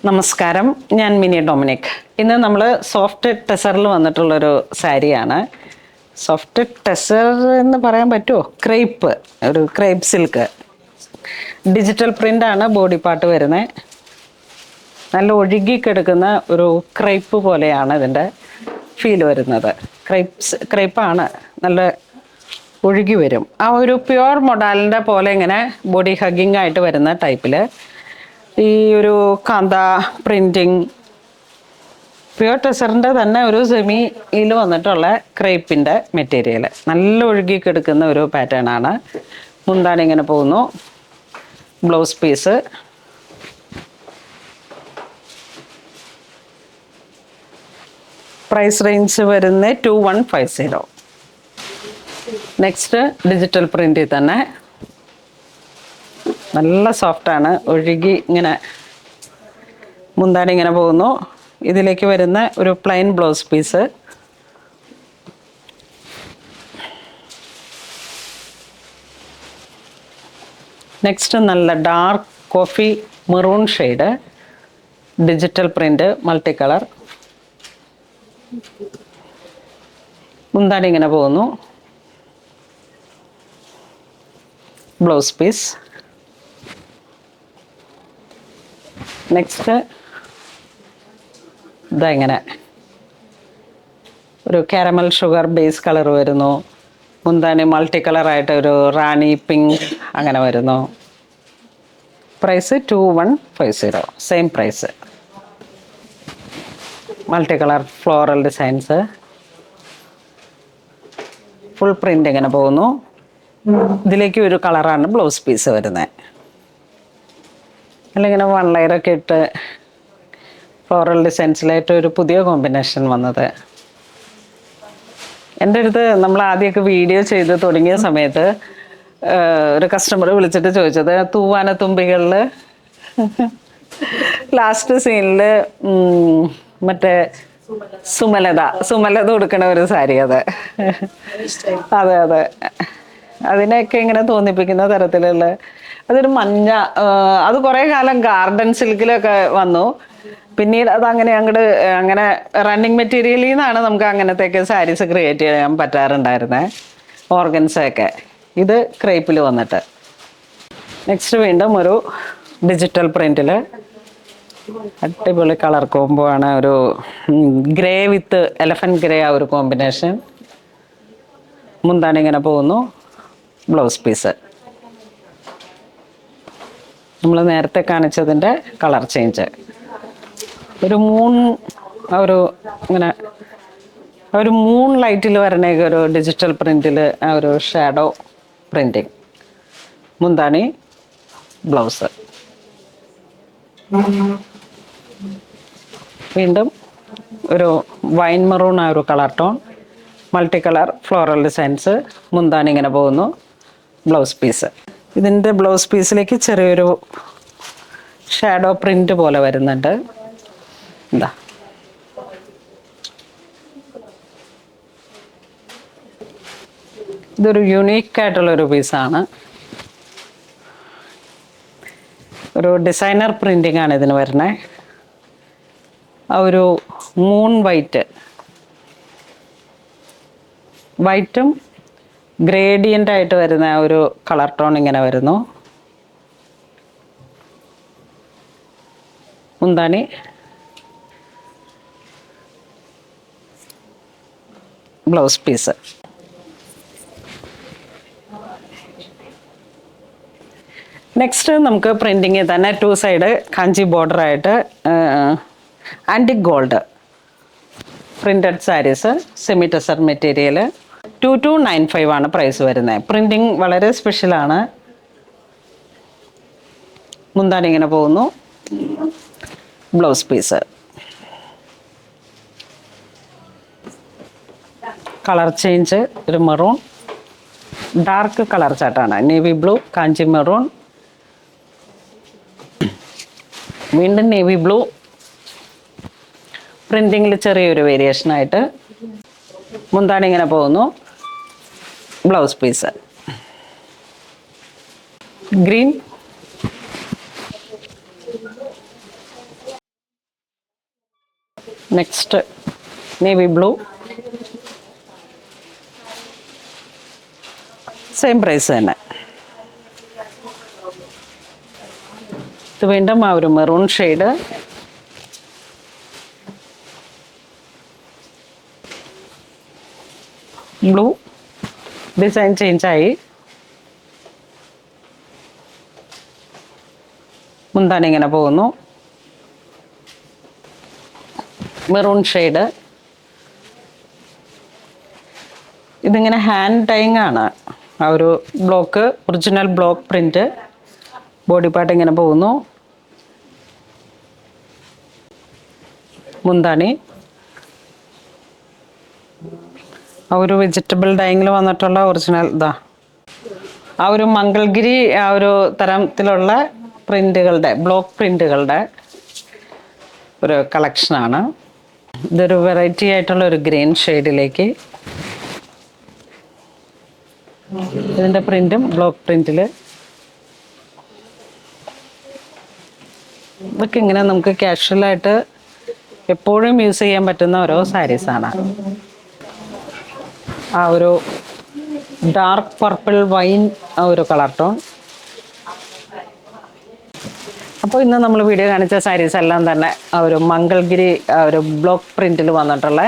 നമസ്കാരം, ഞാൻ mini Dominic. ഇന്ന് നമ്മൾ സോഫ്റ്റ് ടെസറിൽ വന്നിട്ടുള്ളൊരു സാരിയാണ്. സോഫ്റ്റ് ടെസർ എന്ന് പറയാൻ പറ്റുമോ? ക്രേപ്പ്, ഒരു ക്രേപ്പ് സിൽക്ക് ഡിജിറ്റൽ പ്രിൻ്റാണ് ബോഡി പാർട്ട് വരുന്നത്. നല്ല ഒഴുകിക്കെടുക്കുന്ന ഒരു ക്രേപ്പ് പോലെയാണ് ഇതിൻ്റെ ഫീൽ വരുന്നത്. ക്രേപ്പാണ്, നല്ല ഒഴുകി വരും. ആ ഒരു പ്യുവർ മൊഡാലിൻ്റെ പോലെ ഇങ്ങനെ ബോഡി ഹഗ്ഗിങ് ആയിട്ട് വരുന്ന ടൈപ്പിൽ ഈ ഒരു കാന്ത പ്രിൻറ്റിങ്, പ്യുവർ ടെസറിൻ്റെ തന്നെ ഒരു സെമിയിൽ വന്നിട്ടുള്ള ക്രേപ്പിൻ്റെ മെറ്റീരിയൽ, നല്ല ഒഴുകിക്കെടുക്കുന്ന ഒരു പാറ്റേൺ ആണ്. മുന്താണി ഇങ്ങനെ പോകുന്നു. ബ്ലൗസ് പീസ്, പ്രൈസ് റേഞ്ച് വരുന്നത് 2150. നെക്സ്റ്റ് ഡിജിറ്റൽ പ്രിൻറ്റിൽ തന്നെ നല്ല സോഫ്റ്റാണ്, ഒഴുകി ഇങ്ങനെ മുന്താണി ഇങ്ങനെ പോകുന്നു. ഇതിലേക്ക് വരുന്ന ഒരു പ്ലെയിൻ ബ്ലൗസ് പീസ്, നെക്സ്റ്റ് നല്ല dark coffee maroon shade digital print multi colour. മുന്താണി ഇങ്ങനെ പോകുന്നു. ബ്ലൗസ് പീസ്, നെക്സ്റ്റ് ഇതാ ഇങ്ങനെ ഒരു കാരമൽ ഷുഗർ ബേസ് കളർ വരുന്നു. മുന്താണി മൾട്ടി കളറായിട്ട് ഒരു റാണി പിങ്ക് അങ്ങനെ വരുന്നു. Price 2150, same price. Multi colour floral designs, full print ഇങ്ങനെ പോകുന്നു. ഇതിലേക്ക് ഒരു കളറാണ് ബ്ലൗസ് പീസ് വരുന്നത്. അല്ലെങ്കിൽ വൺ ലെയറൊക്കെ ഇട്ട് ഫ്ലോറൽ ഡിസൈൻസിലായിട്ട് ഒരു പുതിയ കോമ്പിനേഷൻ വന്നത്. എൻ്റെ അടുത്ത് നമ്മൾ ആദ്യമൊക്കെ വീഡിയോ ചെയ്ത് തുടങ്ങിയ സമയത്ത് ഒരു കസ്റ്റമർ വിളിച്ചിട്ട് ചോദിച്ചത്, തൂവാനത്തുമ്പികളിൽ ലാസ്റ്റ് സീനിൽ മറ്റേ സുമലത കൊടുക്കണ ഒരു സാരി. അതെ അതെ, അതിനെയൊക്കെ ഇങ്ങനെ തോന്നിപ്പിക്കുന്ന തരത്തിലുള്ള അതൊരു മഞ്ഞ, അത് കുറേ കാലം ഗാർഡൻ സിൽക്കിലൊക്കെ വന്നു. പിന്നീട് അത് അങ്ങനെ റണ്ണിങ് മെറ്റീരിയലിൽ നിന്നാണ് നമുക്ക് അങ്ങനത്തെയൊക്കെ സാരീസ് ക്രിയേറ്റ് ചെയ്യാൻ പറ്റാറുണ്ടായിരുന്നത്, ഓർഗൻസൊക്കെ. ഇത് ക്രേപ്പിൽ വന്നിട്ട് നെക്സ്റ്റ് വീണ്ടും ഒരു ഡിജിറ്റൽ പ്രിൻറ്റിൽ അടിപൊളി കളർ കോംബോ ആണ്. ഒരു ഗ്രേ വിത്ത് എലഫൻറ്റ് ഗ്രേ, ആ ഒരു കോമ്പിനേഷൻ. മുന്താണി ഇങ്ങനെ പോകുന്നു. ബ്ലൗസ് പീസ് നമ്മൾ നേരത്തെ കാണിച്ചതിൻ്റെ കളർ ചേഞ്ച്. ഒരു മൂൺ ലൈറ്റിൽ വരണേക്ക് ഒരു ഡിജിറ്റൽ പ്രിൻറ്റിൽ ആ ഒരു ഷാഡോ പ്രിൻറ്റിങ്. മുന്താണി, ബ്ലൗസ്. വീണ്ടും ഒരു വൈൻ മെറൂൺ, ആ ഒരു colour tone, multi colour floral designs. മുന്താണി ഇങ്ങനെ പോകുന്നു. Blouse piece. ഇതിൻ്റെ ബ്ലൗസ് പീസിലേക്ക് ചെറിയൊരു ഷാഡോ പ്രിൻ്റ് പോലെ വരുന്നുണ്ട്. എന്താ ഇതൊരു യുണീക്കായിട്ടുള്ളൊരു പീസാണ്. ഒരു ഡിസൈനർ പ്രിൻറ്റിംഗ് ആണ് ഇതിന് വരുന്നത്. ആ ഒരു മൂൺ വൈറ്റും ഗ്രേഡിയൻ്റ് ആയിട്ട് വരുന്ന ആ ഒരു കളർ ടോൺ ഇങ്ങനെ വരുന്നു. മുന്താണി, ബ്ലൗസ് പീസ്. നെക്സ്റ്റ് നമുക്ക് പ്രിൻറ്റിങ്ങിൽ തന്നെ 2 സൈഡ് കാഞ്ചി ബോർഡറായിട്ട് antique gold printed sarees, semi tussar material. 2295 ആണ് പ്രൈസ് വരുന്നത്. പ്രിൻറ്റിങ് വളരെ സ്പെഷ്യലാണ്. മുന്താണി ഇങ്ങനെ പോകുന്നു. Blouse piece. കളർ ചേഞ്ച്, ഒരു മെറൂൺ, ഡാർക്ക് കളർ ചാട്ടാണ്. നേവി ബ്ലൂ, കാഞ്ചി മെറൂൺ, വീണ്ടും നേവി ബ്ലൂ. പ്രിൻറ്റിങ്ങിൽ ചെറിയൊരു വേരിയേഷനായിട്ട്. മുന്താണി ഇങ്ങനെ പോകുന്നു. Blouse piece. Green, next navy blue, same price തന്നെ. ഇത് വീണ്ടും ആ ഒരു മെറൂൺ ഷെയ്ഡ്, ബ്ലൂ ഡിസൈൻ ചേഞ്ചായി. മുന്താണി ഇങ്ങനെ പോകുന്നു, മെറൂൺ ഷെയ്ഡ്. ഇതിങ്ങനെ ഹാൻഡ് ടൈങ് ആണ്. ആ ഒരു block, original block print, body part ഇങ്ങനെ പോകുന്നു. മുന്താണി ആ ഒരു വെജിറ്റബിൾ ഡൈങ്ങിൽ വന്നിട്ടുള്ള ഒറിജിനൽ ഇതാ, ആ ഒരു മംഗൾഗിരി ആ ഒരു തരത്തിലുള്ള പ്രിന്റുകളുടെ, ബ്ലോക്ക് പ്രിന്റുകളുടെ ഒരു കളക്ഷനാണ്. ഇതൊരു വെറൈറ്റി ആയിട്ടുള്ള ഒരു ഗ്രീൻ ഷെയ്ഡിലേക്ക്, ഇതിൻ്റെ പ്രിന്റും ബ്ലോക്ക് പ്രിന്റിൽ. ഇതൊക്കെ ഇങ്ങനെ നമുക്ക് കാഷ്വലായിട്ട് എപ്പോഴും യൂസ് ചെയ്യാൻ പറ്റുന്ന ഓരോ സാരീസാണ്. ആ ഒരു ഡാർക്ക് പർപ്പിൾ വൈൻ ആ ഒരു കളർ ടോൺ. അപ്പോൾ ഇന്ന് നമ്മൾ വീഡിയോ കാണിച്ച സാരീസ് എല്ലാം തന്നെ ആ ഒരു മംഗൾഗിരി ആ ഒരു ബ്ലോക്ക് പ്രിന്റിൽ വന്നിട്ടുള്ള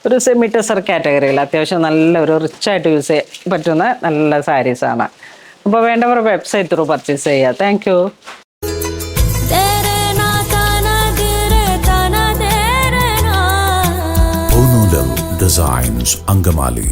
ഒരു സെമി ടെസർ കാറ്റഗറിയിൽ അത്യാവശ്യം നല്ല ഒരു റിച്ചായിട്ട് യൂസ് ചെയ്യാൻ പറ്റുന്ന നല്ല സാരീസാണ്. അപ്പോൾ വേണ്ടവർ വെബ്സൈറ്റ് ത്രൂ പർച്ചേസ് ചെയ്യുക. Thank you. Designs Angamali.